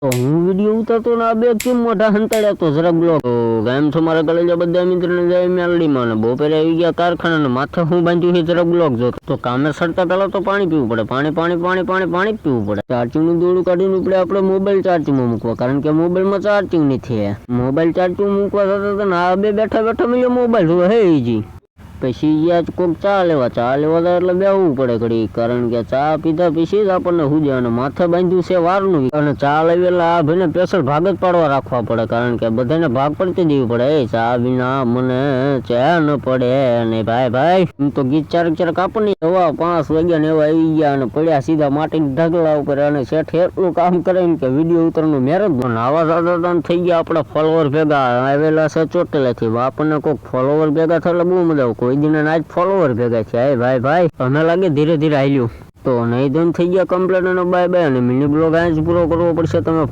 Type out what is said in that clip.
તો હું વિડીયો ઉતારતો ને આ બે કેમ મોઢા હંતાડ્યા તો જરાક બ્લોક એમ છો મારા કલેજા બધા મિત્રોને જાય મેલડીમાં ને બપોરે આવી ગયા કારખાના ને માથે હું બાંધ્યું છે જરાક બ્લોક જોતો તો કામે સરતા પેલા તો પાણી પીવું પડે, પાણી પીવું પડે. ચાર્જિંગનું દોડું કાઢીને આપણે મોબાઈલ ચાર્જિંગમાં મૂકવા, કારણ કે મોબાઈલમાં ચાર્જિંગ નથી. મોબાઈલ ચાર્જિંગ મૂકવા થતા ને આ બે બેઠા મળ્યો મોબાઈલ જોવે હે જી. પછી યાદ કોક ચા લેવા એટલે બેહવું પડે ઘડી, કારણ કે ચા પીધા પછી જ આપણને હુજે અને માથે બાંધ્યું છે વારનું. અને ચા લેવી એટલે આ ભાઈને સ્પેશિયલ ભાગ જ પાડવા રાખવા પડે, કારણ કે બધાને ભાગ પડતી દેવી પડે. ચા વિના મને ચા ન પડે ને ભાઈ હું તો ગીત ચારક આપણને 5:15 વાગ્યા ને એવા આવી ગયા અને પડ્યા સીધા માટીના ઢગલા ઉપર અને શેઠ એટલું કામ કરે ને કે વિડીયો ઉતરવાનું મેરેજ આવા સાદા થઈ ગયા. આપણા ફોલોવર ભેગા આવેલા છે ચોટેલાથી, આપણને કોઈક ફોલોવર ભેગા થયેલા બહુ મજા આવે. કોઈ દિન આજ ફોલોવર ભેગા છે ભાઈ અમે લાગે ધીરે ધીરે હાલ્યું તો નહીં ધન થઈ ગયા કમ્પ્લેટ અને બાય અને મિની બ્લોગ આજ પૂરો કરવો પડશે. તમે